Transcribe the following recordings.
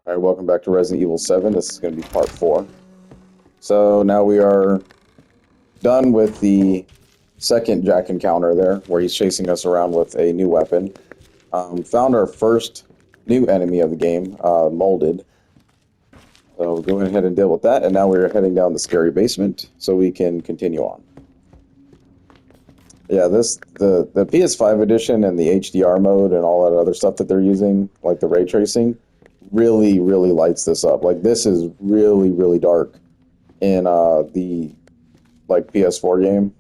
Alright, welcome back to Resident Evil 7. This is going to be part 4. So now we are done with the second Jack encounter there, where he's chasing us around with a new weapon. Found our first new enemy of the game, Molded. So we'll go ahead and deal with that, and now we're heading down the scary basement so we can continue on. Yeah, the PS5 edition and the HDR mode and all that other stuff that they're using, like the ray tracing, really lights this up. Like, this is really dark in the PS4 game.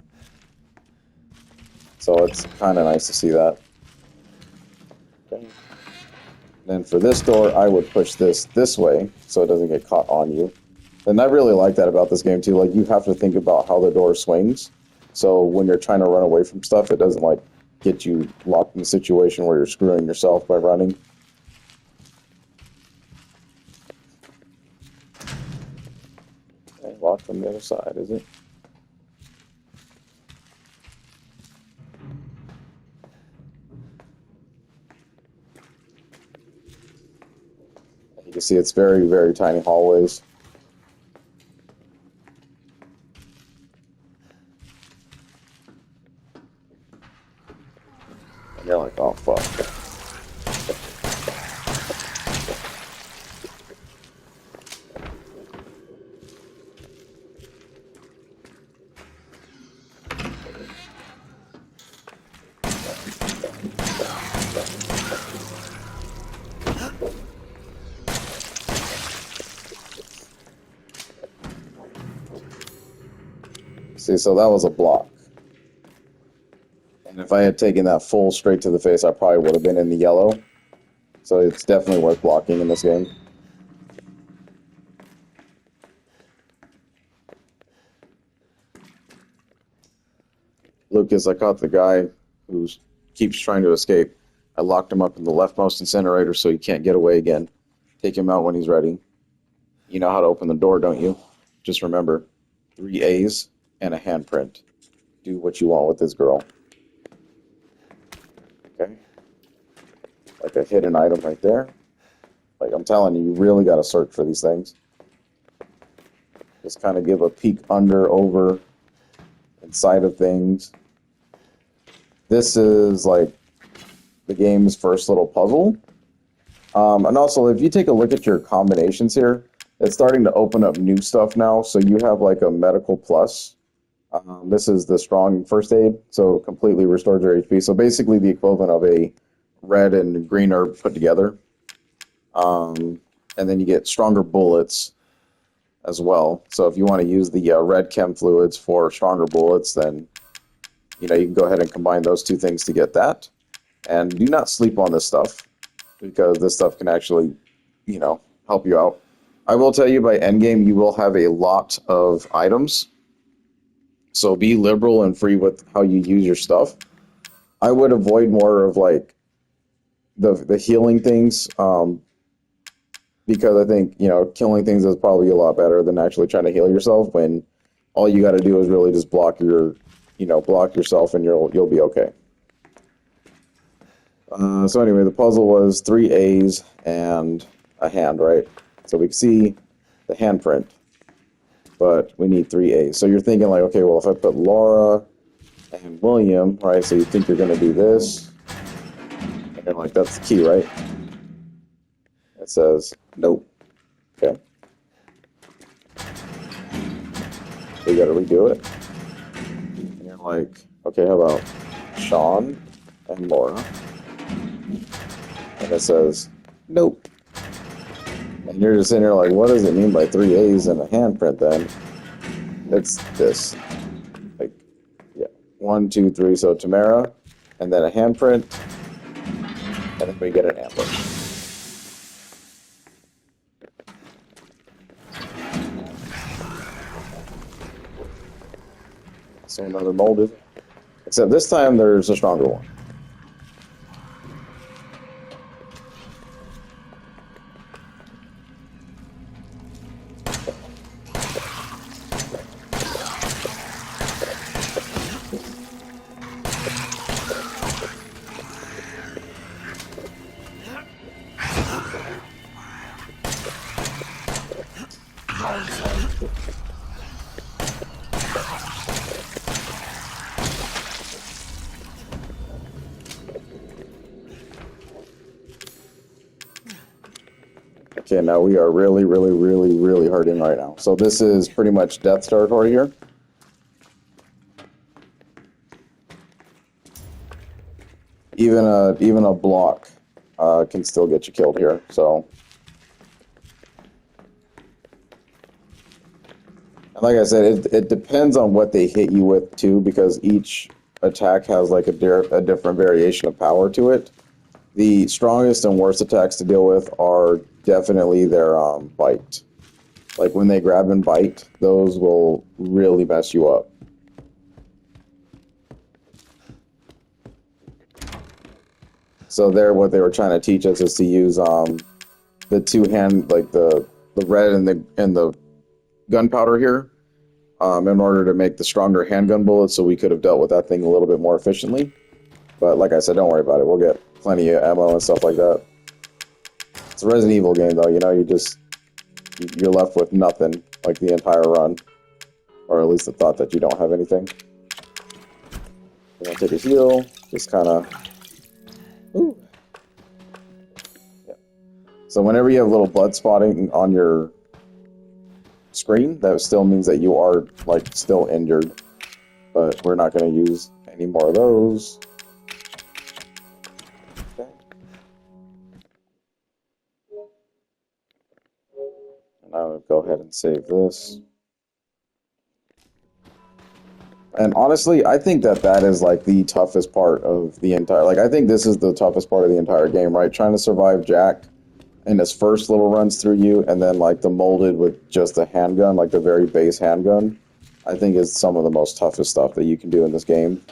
So it's kind of nice to see that. Okay. Then for this door, I would push this way so it doesn't get caught on you. And I really like that about this game too. Like, you have to think about how the door swings. So when you're trying to run away from stuff, it doesn't like get you locked in a situation where you're screwing yourself by running. Okay, locked from the other side, is it? You can see it's very tiny hallways. And you're like, oh fuck. See, so that was a block. And if I had taken that full straight to the face, I probably would have been in the yellow. So it's definitely worth blocking in this game. Lucas, I caught the guy who keeps trying to escape. I locked him up in the leftmost incinerator so he can't get away again. Take him out when he's ready. You know how to open the door, don't you? Just remember, 3 A's and a handprint. Do what you want with this girl. Okay? Like a hidden item right there. Like, I'm telling you, you really got to search for these things. Just kind of give a peek under, over, inside of things. This is like the game's first little puzzle. And also, if you take a look at your combinations here, it's starting to open up new stuff now. So you have like a medical plus. This is the strong first aid, so completely restores your HP. So basically the equivalent of a red and green herb put together. And then you get stronger bullets as well. So if you want to use the red chem fluids for stronger bullets, then you can go ahead and combine those two things to get that. And do not sleep on this stuff, because this stuff can actually, help you out. I will tell you, by endgame, you will have a lot of items. So be liberal and free with how you use your stuff. I would avoid more of like the healing things, because I think, killing things is probably a lot better than actually trying to heal yourself, when all you got to do is really just block yourself and you'll be okay. So anyway, the puzzle was 3 A's and a hand, right? So we can see the handprint, but we need 3 A's. So you're thinking like, okay, well, if I put Laura and William, right? So you think you're going to do this, and you're like, that's the key, right? It says, nope. Okay. So you got to redo it. And you're like, okay, how about Sean and Laura? And it says, nope. And you're just sitting there like, what does it mean by 3 A's and a handprint then? It's this. Like, yeah. 1, 2, 3. So Tamara, and then a handprint, and then we get an ambush. So another molded. Except this time there's a stronger one. Okay, now we are really, really, really, really hurting right now. So this is pretty much death territory here. Even a block can still get you killed here. So, and like I said, it depends on what they hit you with too, because each attack has like a different variation of power to it. The strongest and worst attacks to deal with are definitely their bite. Like when they grab and bite, those will really mess you up. So there, what they were trying to teach us is to use the two hand, like the red and the gunpowder here, in order to make the stronger handgun bullets, so we could have dealt with that thing a little bit more efficiently. But like I said, don't worry about it. We'll get plenty of ammo and stuff like that. It's a Resident Evil game, though. You know, you're left with nothing like the entire run, or at least the thought that you don't have anything. You're gonna take a heal, just kind of. Ooh. Yeah. So whenever you have little blood spotting on your screen, that still means that you are like still injured. But we're not going to use any more of those. Okay. And I'll go ahead and save this. And honestly, I think that is like the toughest part of the entire. Like, I think this is the toughest part of the entire game, right? Trying to survive Jack in his first little runs through you, and then like the molded with just a handgun, like the very base handgun, I think is some of the most toughest stuff that you can do in this game.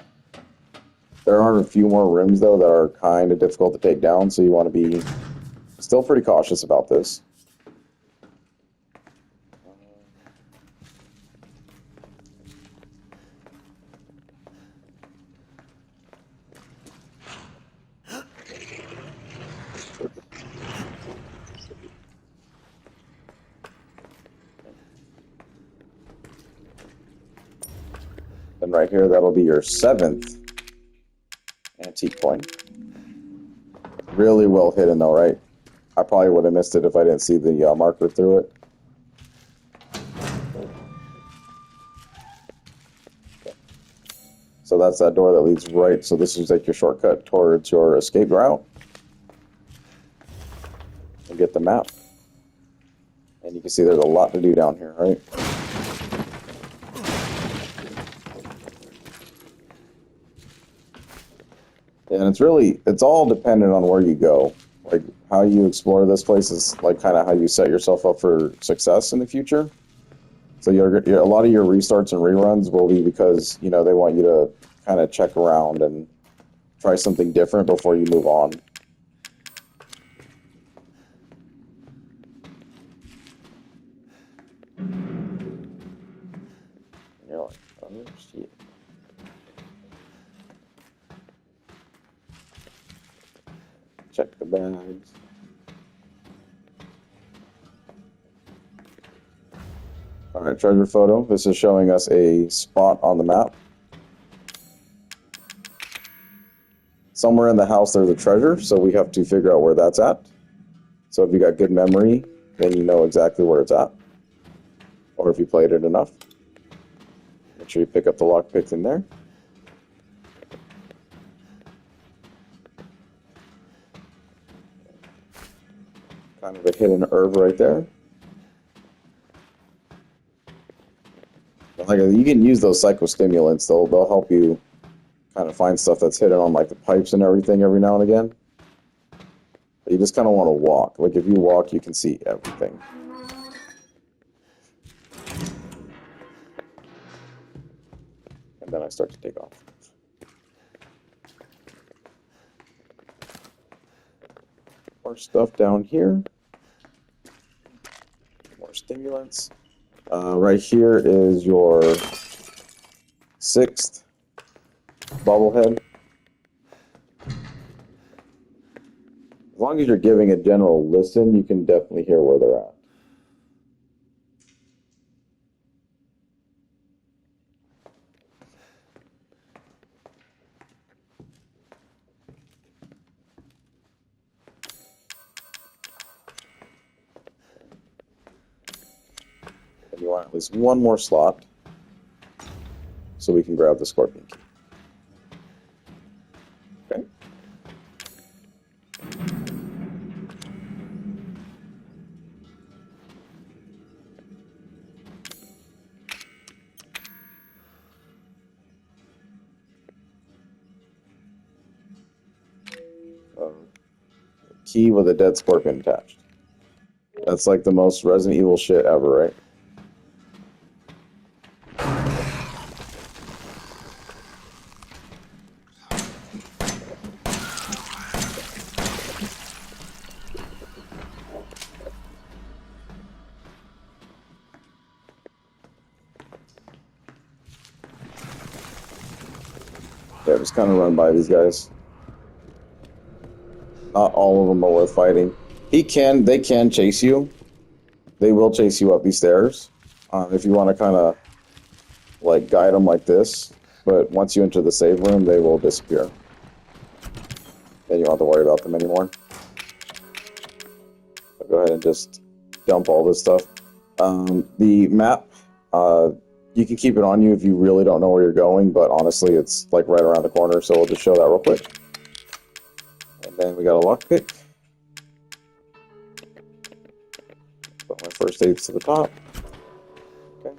There are a few more rooms though that are kind of difficult to take down, so you want to be still pretty cautious about this. And right here, that'll be your 7th antique coin. Really well hidden though, right? I probably would have missed it if I didn't see the marker through it. So that's that door that leads right. So this is like your shortcut towards your escape route. And get the map. And you can see there's a lot to do down here, right? And it's all dependent on where you go. Like, how you explore this place is like kind of how you set yourself up for success in the future. So a lot of your restarts and reruns will be because, you know, they want you to kind of check around and try something different before you move on. And you're like, oh shit. Check the bags. Alright, treasure photo. This is showing us a spot on the map. Somewhere in the house there's a treasure, so we have to figure out where that's at. So if you got good memory, then you know exactly where it's at. Or if you played it enough. Make sure you pick up the lockpicks in there. Kind of a hidden herb right there. Like, you can use those psychostimulants. They'll help you kind of find stuff that's hidden on like the pipes and everything every now and again. But you just kind of want to walk. Like, if you walk, you can see everything. And then I start to take off. More stuff down here. More stimulants. Right here is your 6th bobblehead. As long as you're giving a general listen, you can definitely hear where they're at. want at least one more slot so we can grab the scorpion key. Okay. Key with a dead scorpion attached. That's like the most Resident Evil shit ever, right? Yeah, just kind of run by these guys. Not all of them are worth fighting. They can chase you. They will chase you up these stairs. If you want to kind of like guide them like this, but once you enter the save room, they will disappear. Then you don't have to worry about them anymore. So go ahead and just dump all this stuff. The map, you can keep it on you if you really don't know where you're going, but honestly, it's like right around the corner, so we'll just show that real quick. And then we got a lockpick. Put my first aids to the top. Okay.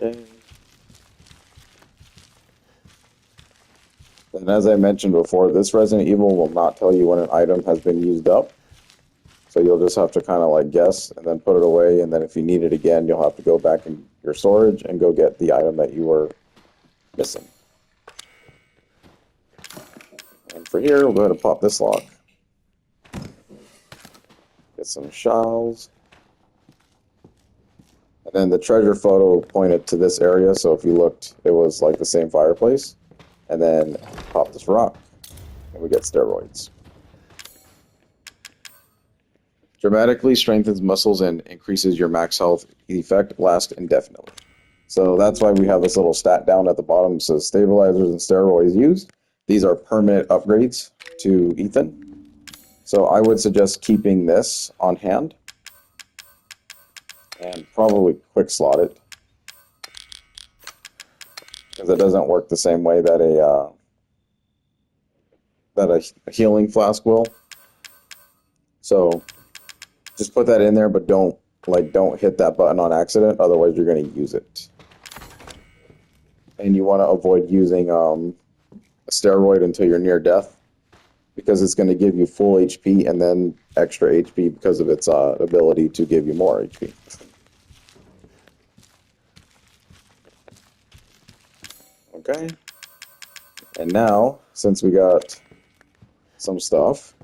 Okay. And as I mentioned before, this Resident Evil will not tell you when an item has been used up. So you'll just have to kind of like guess and then put it away. And then if you need it again, you'll have to go back in your storage and go get the item that you were missing. And for here, we'll go ahead and pop this lock. Get some shells. And then the treasure photo pointed to this area, so if you looked, it was like the same fireplace. And then pop this rock, and we get steroids. Dramatically strengthens muscles and increases your max health. The effect lasts indefinitely. So that's why we have this little stat down at the bottom. It says stabilizers and steroids used. These are permanent upgrades to Ethan. So I would suggest keeping this on hand. And probably quick slot it, because it doesn't work the same way that a healing flask will. So just put that in there, but don't hit that button on accident, otherwise you're going to use it. And you want to avoid using a steroid until you're near death, because it's going to give you full HP and then extra HP because of its ability to give you more HP. Okay, and now, since we got some stuff,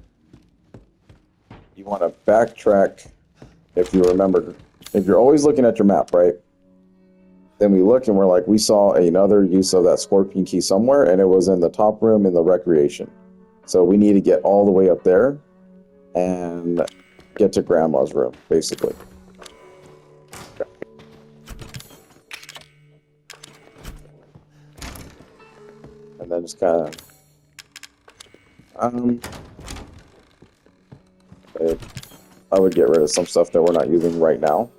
you want to backtrack. If you remember, if you're always looking at your map, right? Then we look and we're like, we saw another use of that scorpion key somewhere, and it was in the top room in the recreation. So we need to get all the way up there and get to Grandma's room, basically. Okay. And then just kind of, I would get rid of some stuff that we're not using right now.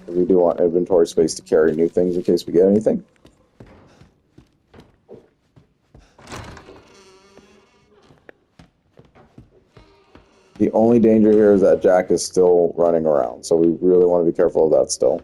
We do want inventory space to carry new things in case we get anything. The only danger here is that Jack is still running around, so we really want to be careful of that still.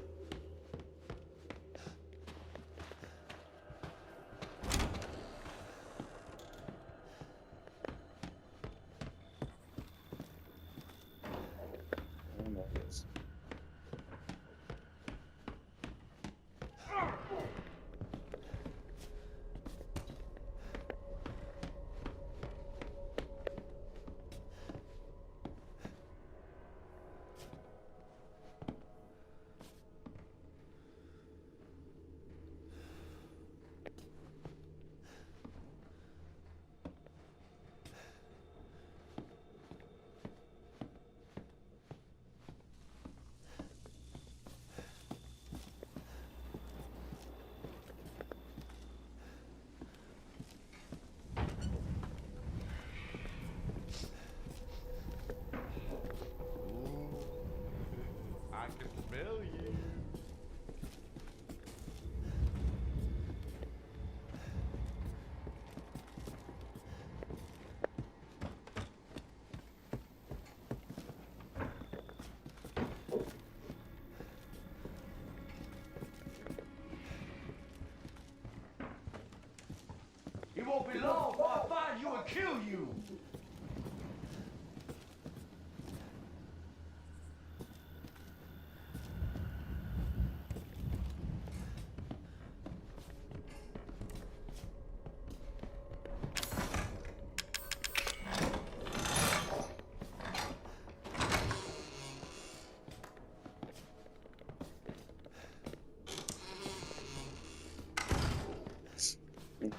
be long before I find you and kill you.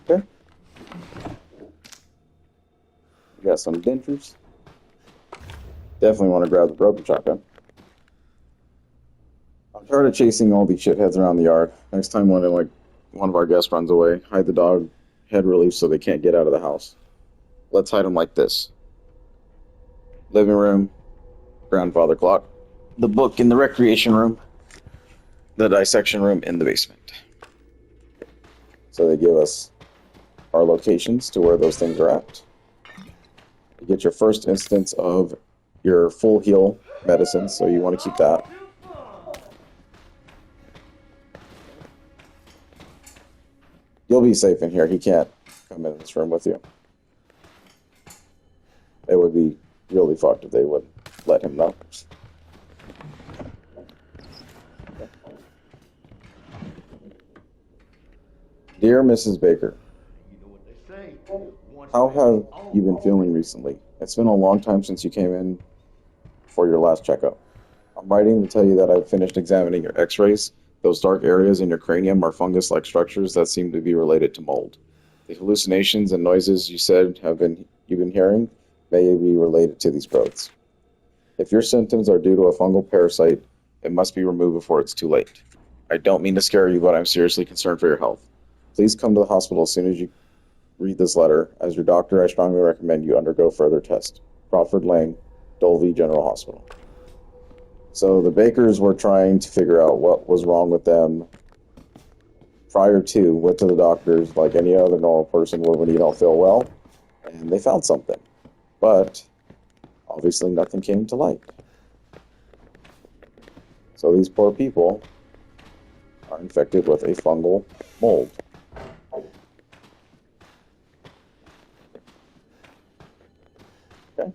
Okay. We got some dentures. Definitely want to grab the broken shotgun. I'm tired of chasing all these shitheads around the yard. Next time one of our guests runs away, hide the dog head relief so they can't get out of the house. Let's hide them like this. Living room, grandfather clock, the book in the recreation room, the dissection room in the basement. So they give us our locations to where those things are at. You get your first instance of your full heal medicine, so you want to keep that. You'll be safe in here. He can't come in this room with you. It would be really fucked if they would let him know. Dear Mrs. Baker, how have you been feeling recently? It's been a long time since you came in for your last checkup. I'm writing to tell you that I've finished examining your x-rays. Those dark areas in your cranium are fungus-like structures that seem to be related to mold. The hallucinations and noises you said you've been hearing may be related to these growths. If your symptoms are due to a fungal parasite, it must be removed before it's too late. I don't mean to scare you, but I'm seriously concerned for your health. Please come to the hospital as soon as you read this letter. As your doctor, I strongly recommend you undergo further tests. Crawford Lang, Dolby General Hospital. So the Bakers were trying to figure out what was wrong with them prior to, went to the doctors like any other normal person would when you don't feel well, and they found something. But obviously nothing came to light. So these poor people are infected with a fungal mold. Okay.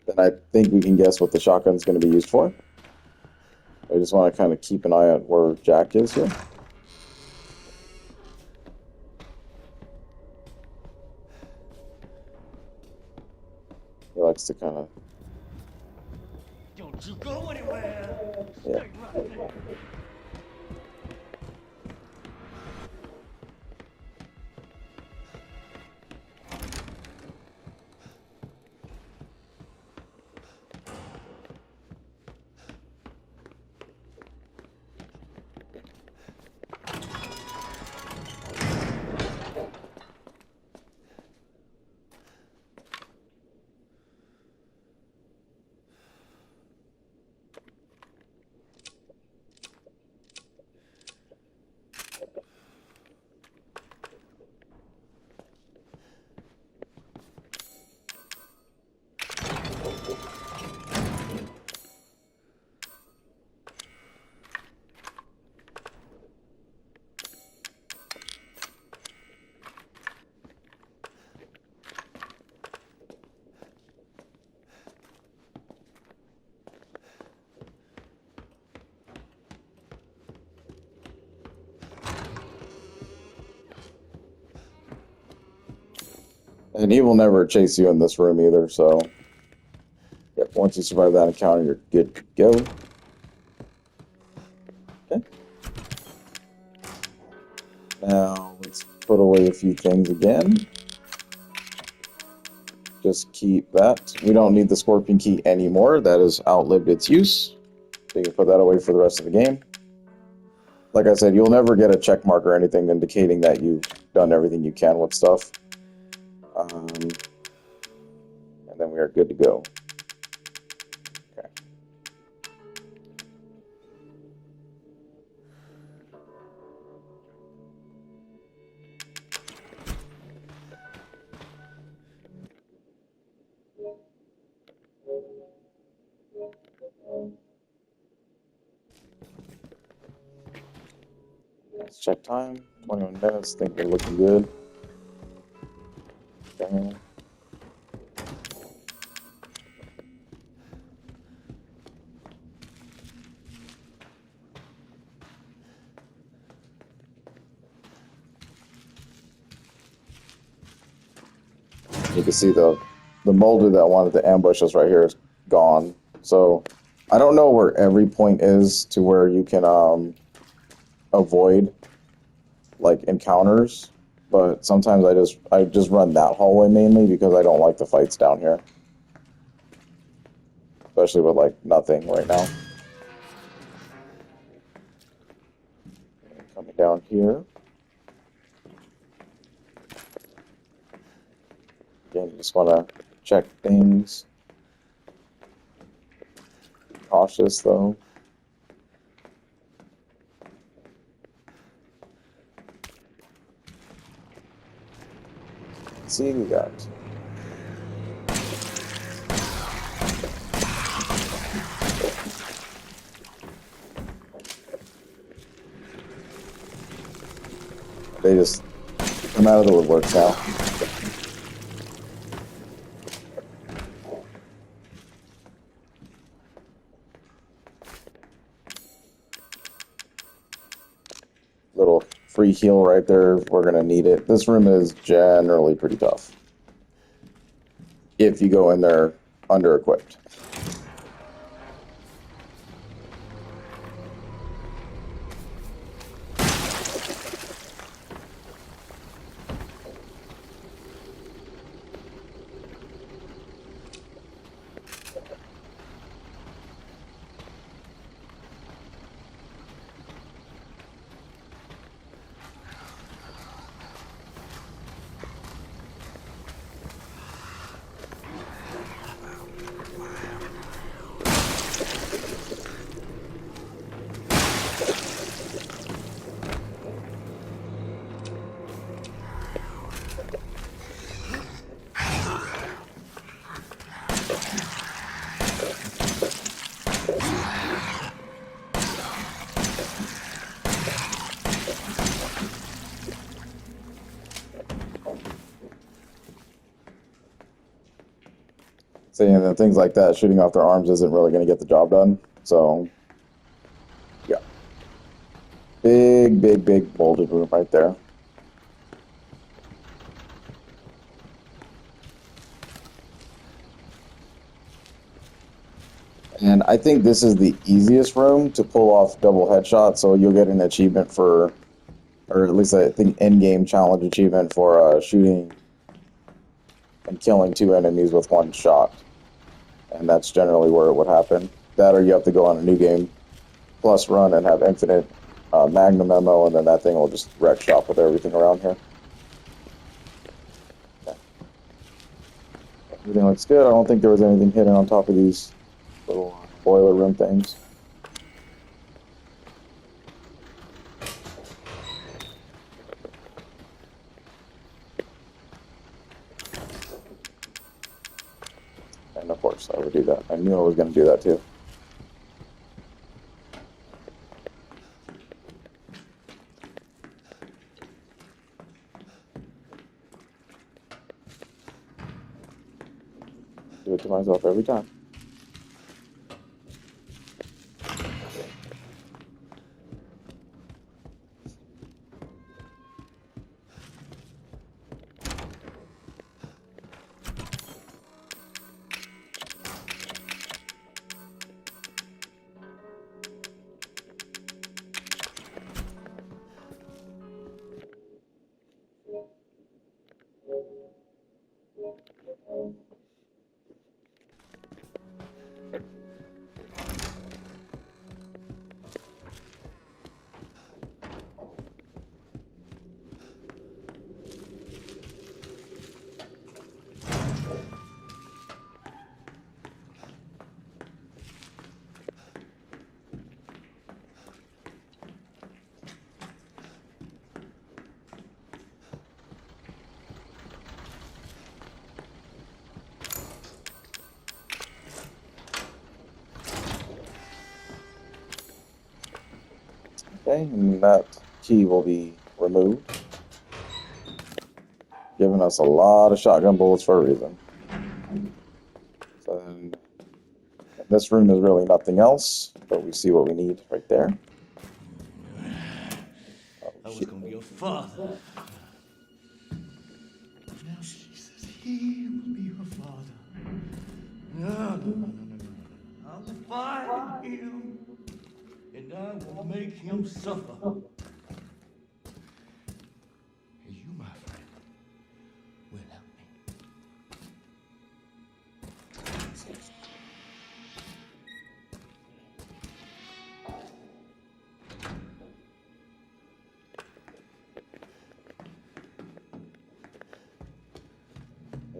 Then I think we can guess what the shotgun's going to be used for. I just want to kind of keep an eye on where Jack is here. He likes to kind of... Don't you go anywhere. Yeah. Stay right there. And he will never chase you in this room either, so... Yep, once you survive that encounter, you're good to go. Okay. Now, let's put away a few things again. Just keep that. We don't need the scorpion key anymore. That has outlived its use. So you can put that away for the rest of the game. Like I said, you'll never get a check mark or anything indicating that you've done everything you can with stuff. And then we are good to go. Okay. Let's check time. 21 minutes. Think we're looking good. You can see the molder that wanted to ambush us right here is gone. So I don't know where every point is to where you can avoid like encounters, but sometimes I just run that hallway mainly because I don't like the fights down here, especially with like nothing right now. Coming down here. Again, you just want to check things. Cautious though. Let's see, we got they just come out of the woodworks now. Little free heal right there. We're gonna need it. This room is generally pretty tough if you go in there under equipped. Saying that things like that, shooting off their arms isn't really going to get the job done. So, yeah. Big molded room right there. And I think this is the easiest room to pull off double headshot, so you'll get an achievement for, or at least I think in-game challenge achievement for shooting and killing 2 enemies with 1 shot. And that's generally where it would happen. That or you have to go on a new game, plus run and have infinite magnum ammo, and then that thing will just wreck shop with everything around here. Okay. Everything looks good. I don't think there was anything hidden on top of these little boiler room things. And of course, I would do that. I knew I was going to do that too. Do it to myself every time. Okay, and that key will be removed, giving us a lot of shotgun bullets for a reason. So then, this room is really nothing else, but we see what we need right there. I was gonna be your father. He will be her father. No. I will find him, and I will make him suffer. And you, my friend, will help me.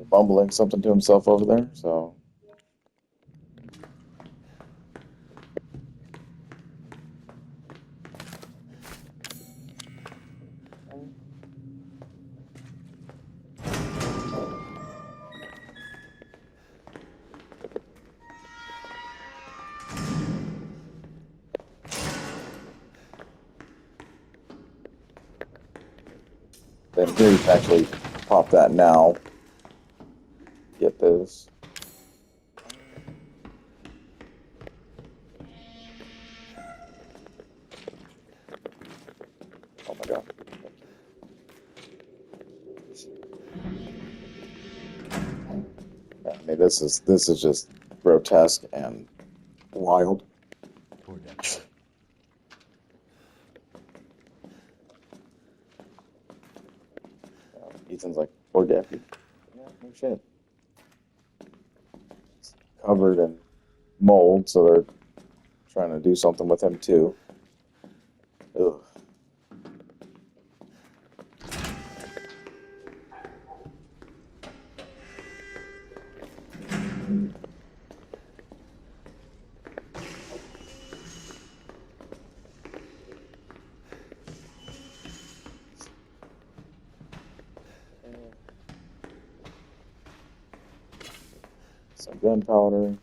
Bumbling something to himself over there, so. Then here you can actually pop that now. Get this. Oh my god. Yeah, I mean this is just grotesque and wild. Poor Debbie. Ethan's like, poor Daffy. Yeah, no shit. It's covered in mold, so they're trying to do something with him too. Ugh. Some gunpowder.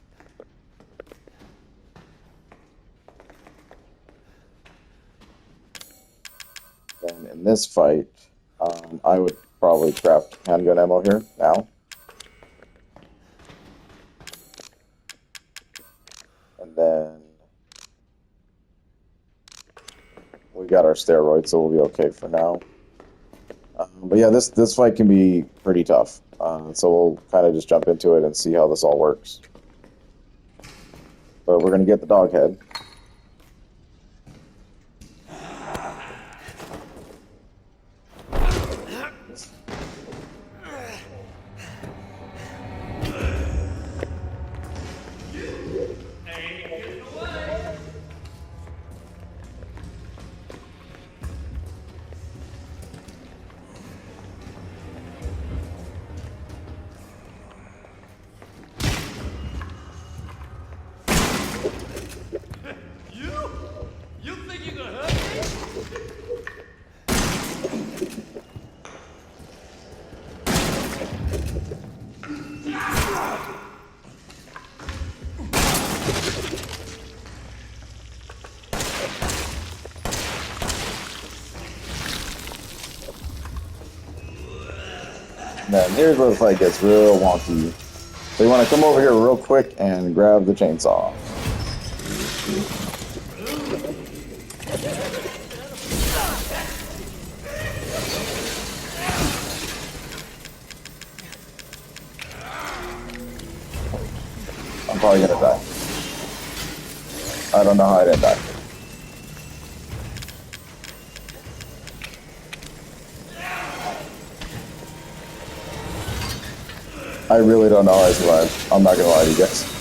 Then in this fight, I would probably craft handgun ammo here now. And then we got our steroids, so we'll be okay for now. But yeah, this fight can be pretty tough. So we'll kind of just jump into it and see how this all works. But we're going to get the dog head. You think you gonna hurt me? Then here's where the fight gets real wonky. So you want to come over here real quick and grab the chainsaw. I'm probably gonna die. I don't know how I didn't die. I really don't know how I survived. I'm not gonna lie to you guys.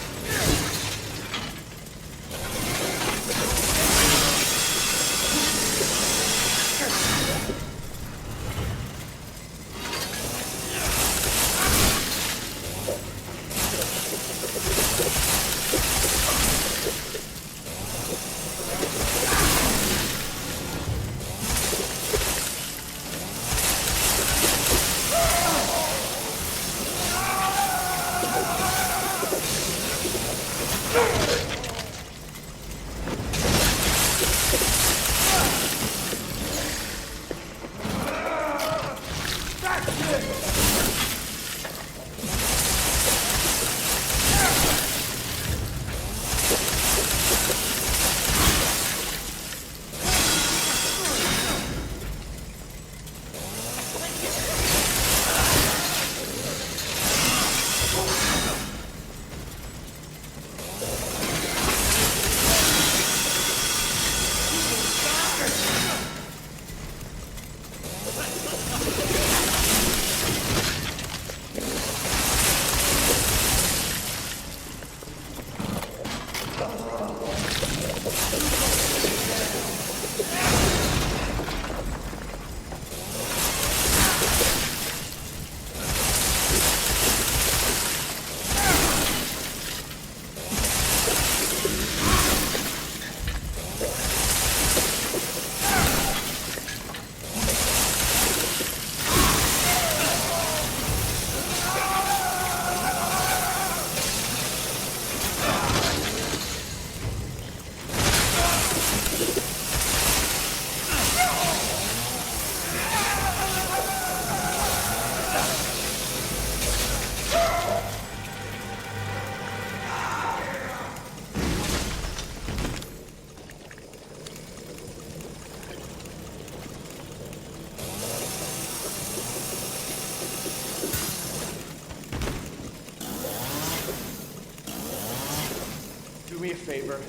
favor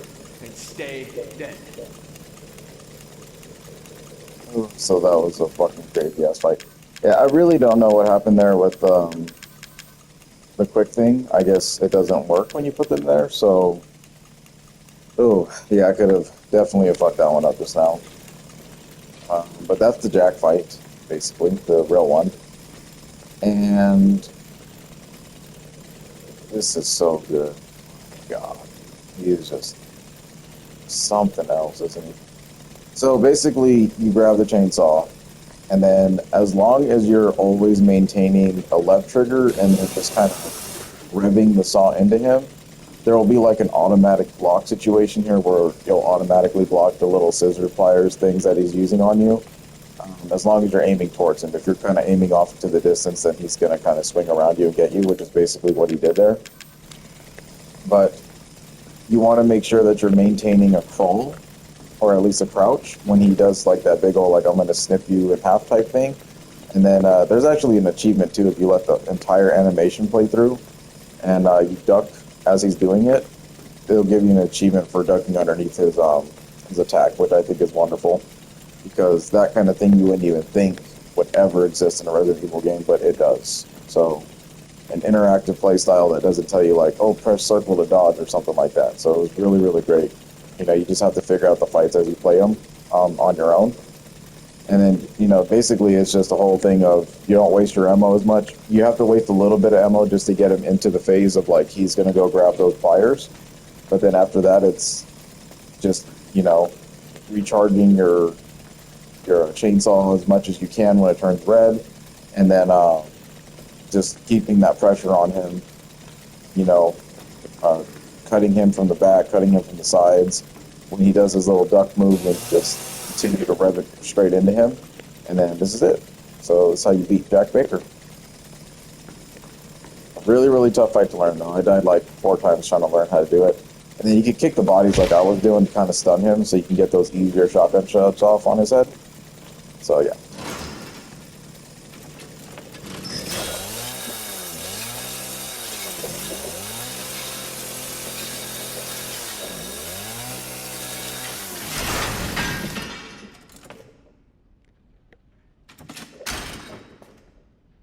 and stay dead. So that was a fucking crazy ass fight. Yeah, I really don't know what happened there with the quick thing. I guess it doesn't work when you put them there, so... Oh, yeah, I could have definitely have fucked that one up just now. But that's the Jack fight, basically, the real one. And this is so good. God, he is just something else, isn't he? So basically, you grab the chainsaw, and then as long as you're always maintaining a left trigger and then just kind of revving the saw into him, there will be like an automatic block situation here where you'll automatically block the little scissor pliers things that he's using on you. As long as you're aiming towards him. If you're kind of aiming off to the distance, then he's going to kind of swing around you and get you, which is basically what he did there. But you want to make sure that you're maintaining a crawl, or at least a crouch, when he does like that big old, like, I'm going to snip you in half type thing. And then there's actually an achievement too if you let the entire animation play through and you duck as he's doing it. It'll give you an achievement for ducking underneath his attack, which I think is wonderful, because that kind of thing you wouldn't even think would ever exist in a Resident Evil game, but it does. So an interactive playstyle that doesn't tell you like, oh, press circle to dodge or something like that. So it was really, really great. You know, you just have to figure out the fights as you play them on your own. And then, you know, basically it's just a whole thing of you don't waste your ammo as much. You have to waste a little bit of ammo just to get him into the phase of like he's going to go grab those pliers. But then after that, it's just, you know, recharging your chainsaw as much as you can when it turns red. And then just keeping that pressure on him, you know, cutting him from the back, cutting him from the sides. When he does his little duck move, and just continue to rev it straight into him. And then this is it. So that's how you beat Jack Baker. Really, really tough fight to learn, though. I died like 4 times trying to learn how to do it. And then you can kick the bodies like I was doing to kind of stun him, so you can get those easier shotgun shots off on his head. So, yeah.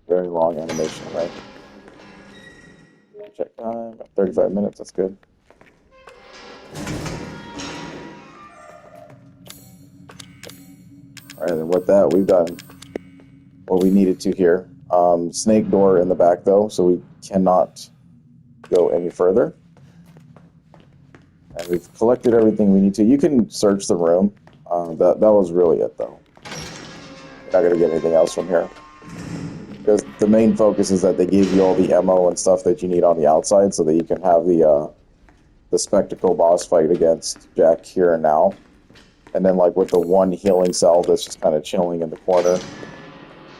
Very long animation, right? Check time, about 35 minutes, that's good. Alright, and with that, we've done what we needed to here. Snake door in the back, though, so we cannot go any further. And we've collected everything we need to. You can search the room. That was really it, though. You're not going to get anything else from here. Because the main focus is that they gave you all the ammo and stuff that you need on the outside so that you can have the spectacle boss fight against Jack here and now. And then, like, with the one healing cell that's just kind of chilling in the corner.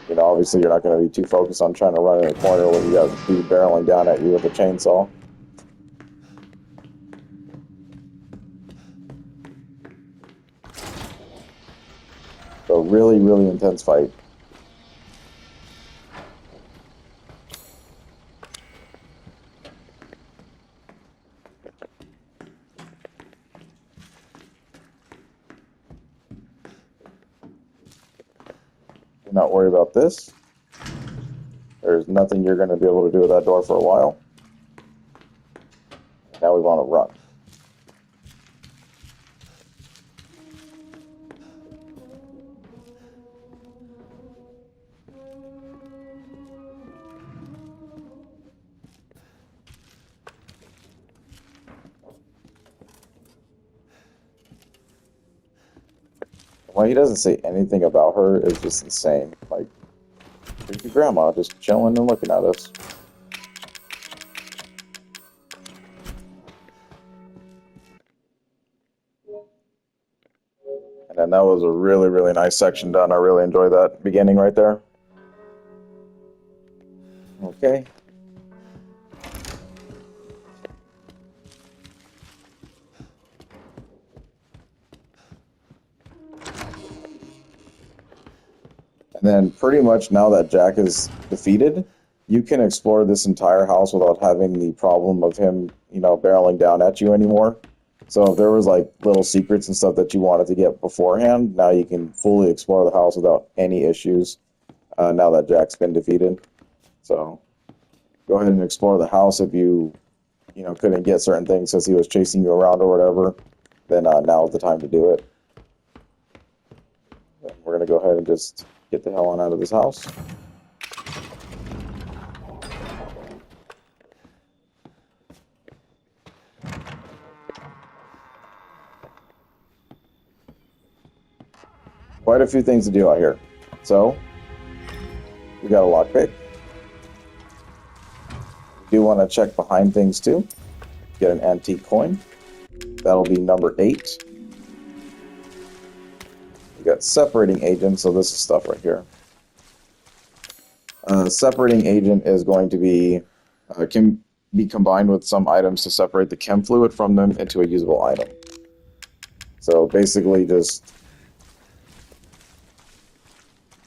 You know, obviously you're not going to be too focused on trying to run in the corner when you got a dude barreling down at you with a chainsaw. So really, really intense fight. Do not worry about this. There's nothing you're going to be able to do with that door for a while. Now we want to run. Why he doesn't say anything about her is just insane. Like, here's your grandma just chilling and looking at us. And then that was a really, really nice section done. I really enjoyed that beginning right there. Okay. And then pretty much now that Jack is defeated, you can explore this entire house without having the problem of him, you know, barreling down at you anymore. So if there was like little secrets and stuff that you wanted to get beforehand, now you can fully explore the house without any issues. Now that Jack's been defeated, so go ahead and explore the house if you know couldn't get certain things because he was chasing you around or whatever. Then now is the time to do it. And we're gonna go ahead and just get the hell on out of this house. Quite a few things to do out here. So, we got a lockpick. We do want to check behind things too. Get an antique coin. That'll be number 8. We got separating agent, so this is stuff right here. Separating agent is going to be, can be combined with some items to separate the chem fluid from them into a usable item. So basically just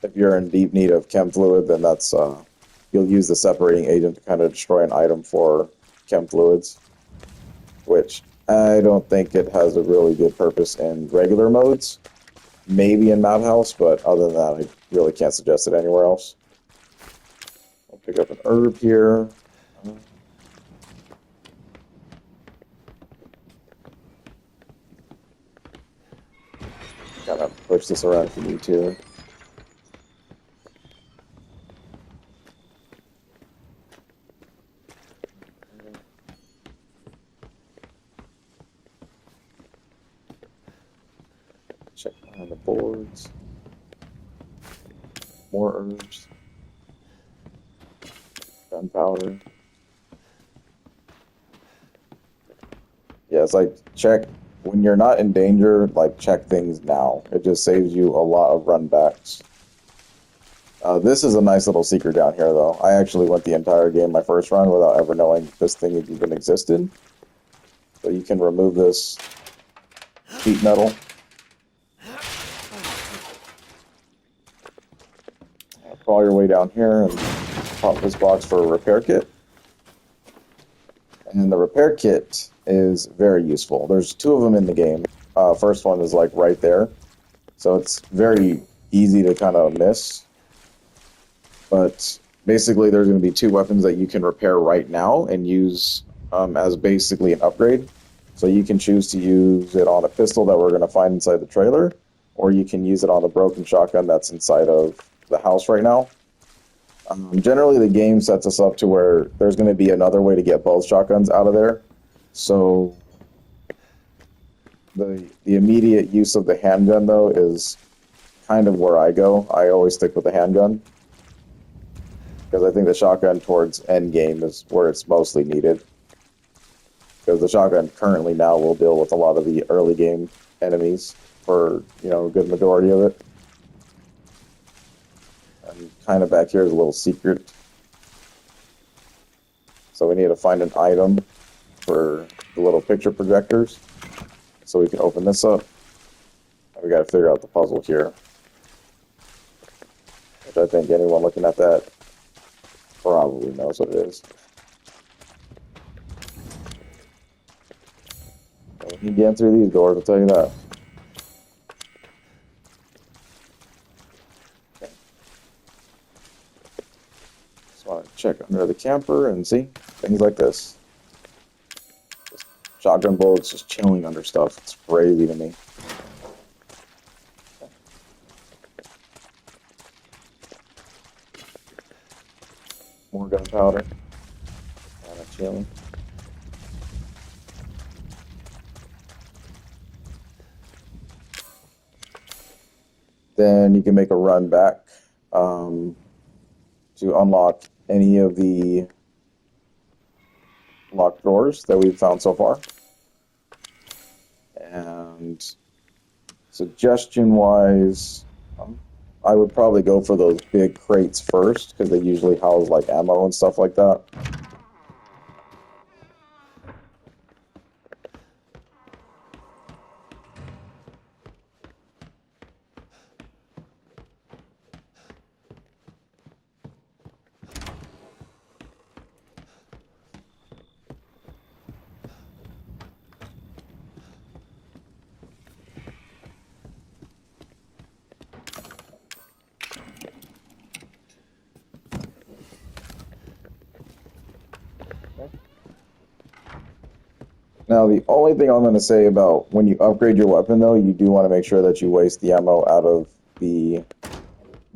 if you're in deep need of chem fluid, then that's you'll use the separating agent to kind of destroy an item for chem fluids, which I don't think it has a really good purpose in regular modes. Maybe in Madhouse, but other than that, I really can't suggest it anywhere else. I'll pick up an herb here. Kind of push this around if you need to. Check behind the boards. More herbs. Gunpowder. Yeah, it's like check when you're not in danger, like check things now. It just saves you a lot of run backs. This is a nice little secret down here though. I actually went the entire game my first run without ever knowing this thing even existed. So you can remove this sheet metal. Crawl your way down here and pop this box for a repair kit. And the repair kit is very useful. There's 2 of them in the game. First one is like right there. So it's very easy to kind of miss. But basically there's going to be 2 weapons that you can repair right now and use as basically an upgrade. So you can choose to use it on a pistol that we're going to find inside the trailer, or you can use it on the broken shotgun that's inside of the house right now. Generally, the game sets us up to where there's going to be another way to get both shotguns out of there. So the immediate use of the handgun, though, is kind of where I go. I always stick with the handgun because I think the shotgun towards end game is where it's mostly needed. Because the shotgun currently now will deal with a lot of the early game enemies for, you know, a good majority of it. And kind of back here is a little secret. So we need to find an item for the little picture projectors. So we can open this up. And we got to figure out the puzzle here. Which I think anyone looking at that probably knows what it is. You can get through these doors, I'll tell you that. Okay. Just want to check under the camper and see things like this. Just shotgun bullets just chilling under stuff. It's crazy to me. Okay. More gunpowder. Kind of chilling. Then you can make a run back to unlock any of the locked drawers that we've found so far. And suggestion-wise, I would probably go for those big crates first because they usually house like ammo and stuff like that. Now, the only thing I'm going to say about when you upgrade your weapon, though, you do want to make sure that you waste the ammo out of the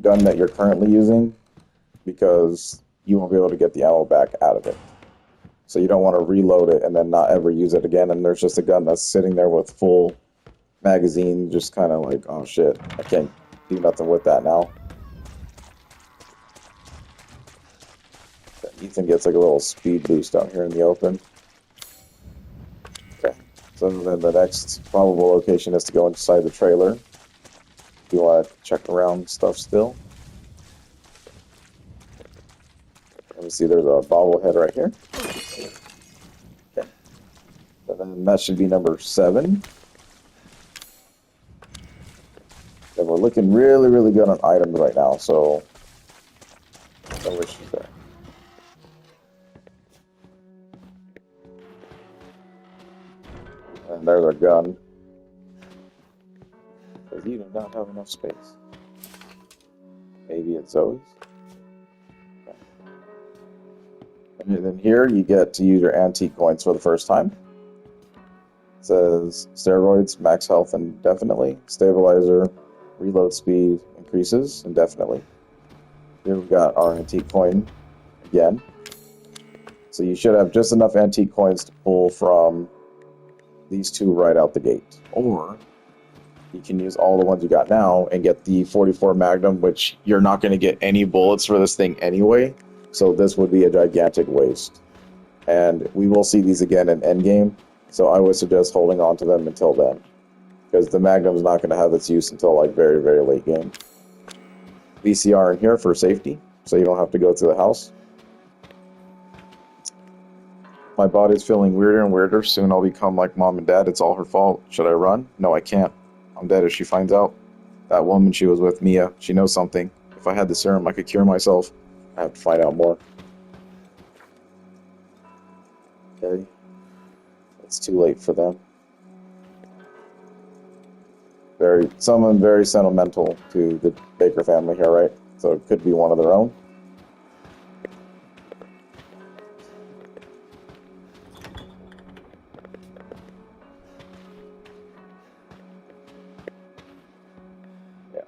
gun that you're currently using, because you won't be able to get the ammo back out of it. So you don't want to reload it and then not ever use it again, and there's just a gun that's sitting there with full magazine, just kind of like, oh shit, I can't do nothing with that now. Ethan gets like a little speed boost out here in the open. Okay, so then the next probable location is to go inside the trailer. You want to check around stuff still. Let me see, there's a bobblehead right here. Okay. And then that should be number 7. And we're looking really, really good on items right now, so no issues there. And there's our gun. Because you do not have enough space. Maybe it's Zoe's. Okay. And then here you get to use your antique coins for the first time. It says steroids, max health indefinitely, stabilizer, reload speed increases indefinitely. Here we've got our antique coin again. So you should have just enough antique coins to pull from these two right out the gate. Or you can use all the ones you got now and get the 44 Magnum, which you're not going to get any bullets for this thing anyway. So this would be a gigantic waste. And we will see these again in endgame. So I would suggest holding on to them until then, because the Magnum is not going to have its use until like very, very late game. VCR in here for safety, so you don't have to go to the house. My body's feeling weirder and weirder. Soon I'll become like mom and dad. It's all her fault. Should I run? No, I can't. I'm dead if she finds out. That woman she was with, Mia, she knows something. If I had the serum, I could cure myself. I have to find out more. Okay. It's too late for them. Someone very sentimental to the Baker family here, right? So it could be one of their own. Yeah.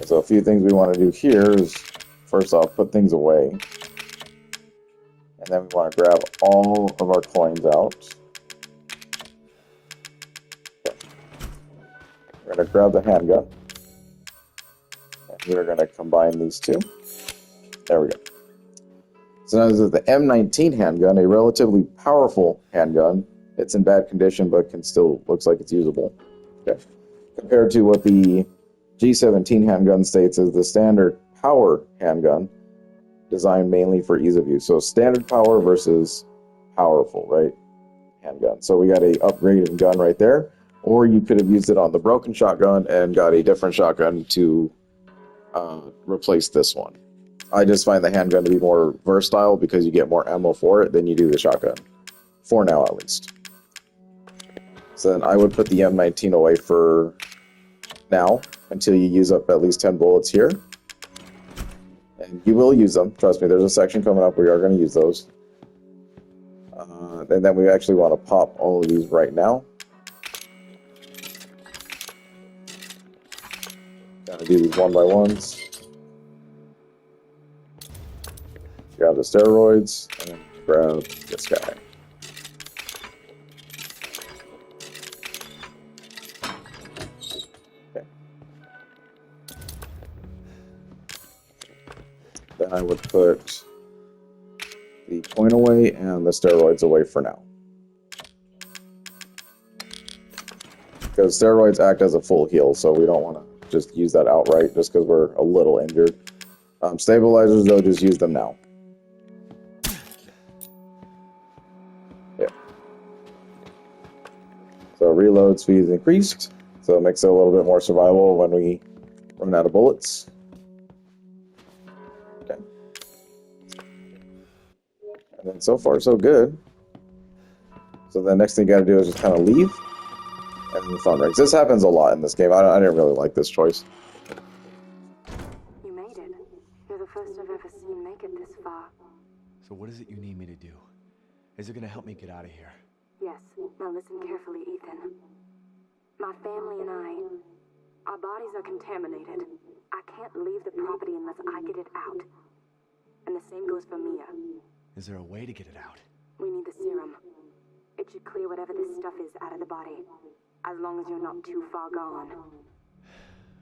So a few things we want to do here is, first off, put things away. And then we want to grab all of our coins out. Okay. We're going to grab the handgun. And we're going to combine these two. There we go. So now this is the M19 handgun, a relatively powerful handgun. It's in bad condition, but looks like it's usable. Okay. Compared to what the G17 handgun states as the standard power handgun, designed mainly for ease of use. So standard power versus powerful, right? Handgun. So we got a upgraded gun right there. Or you could have used it on the broken shotgun and got a different shotgun to replace this one. I just find the handgun to be more versatile because you get more ammo for it than you do the shotgun. For now, at least. So then I would put the M19 away for now until you use up at least 10 bullets here. And you will use them. Trust me, there's a section coming up where you are going to use those. And then we actually want to pop all of these right now. Gotta do these one by ones. Grab the steroids and grab this guy. Okay. Then I would put the coin away and the steroids away for now. Because steroids act as a full heal, so we don't want to just use that outright just because we're a little injured. Stabilizers, though, just use them now. Yeah. So reload speed is increased, so it makes it a little bit more survivable when we run out of bullets. Okay. And then so far, so good. So the next thing you gotta do is just kind of leave. And the phone rings. This happens a lot in this game. I didn't really like this choice. You made it. You're the first I've ever seen make it this far. So what is it you need me to do? Is it gonna help me get out of here? Yes. Now listen carefully, Ethan. My family and our bodies are contaminated. I can't leave the property unless I get it out. And the same goes for Mia. Is there a way to get it out? We need the serum. It should clear whatever this stuff is out of the body. As long as you're not too far gone.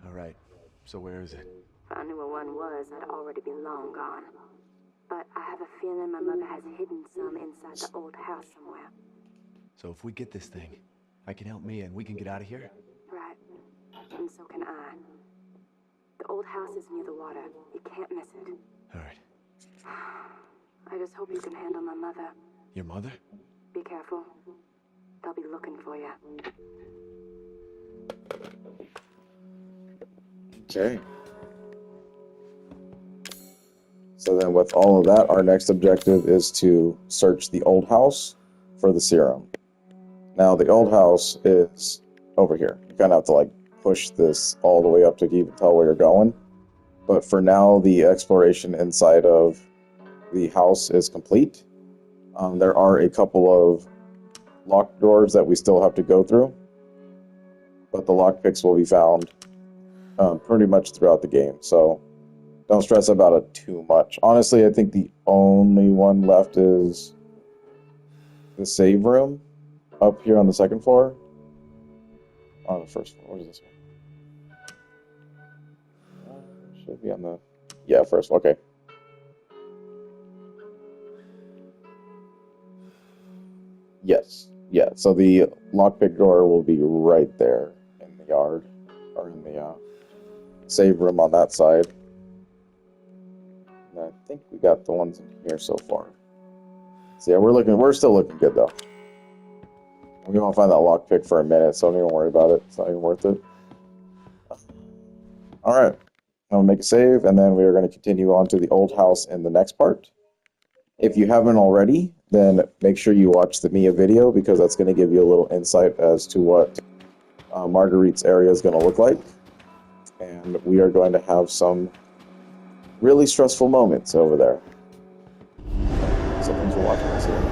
Alright, so where is it? If I knew where one was, I'd already be long gone. But I have a feeling my mother has hidden some inside the old house somewhere. So if we get this thing, I can help Mia and we can get out of here? Right. And so can I. The old house is near the water. You can't miss it. Alright. I just hope you can handle my mother. Your mother? Be careful. They'll be looking for you. Okay. So then with all of that, our next objective is to search the old house for the serum. Now the old house is over here. You kind of have to like push this all the way up to even tell where you're going. But for now, the exploration inside of the house is complete. There are a couple of locked doors that we still have to go through. But the lockpicks will be found pretty much throughout the game. So don't stress about it too much. Honestly, I think the only one left is the save room up here on the second floor. On the first floor. What is this one? Should be on the... Yeah, first floor. Okay. Yes. Yeah, so the lockpick door will be right there in the yard. Or in the save room on that side. And I think we got the ones in here so far. So yeah, we're still looking good though. We won't find that lockpick for a minute, so don't even worry about it. It's not even worth it. Alright. I'm going to make a save, and then we are going to continue on to the old house in the next part. If you haven't already, then make sure you watch the Mia video, because that's going to give you a little insight as to what Marguerite's area is going to look like. And we are going to have some really stressful moments over there. So thanks for watching this here.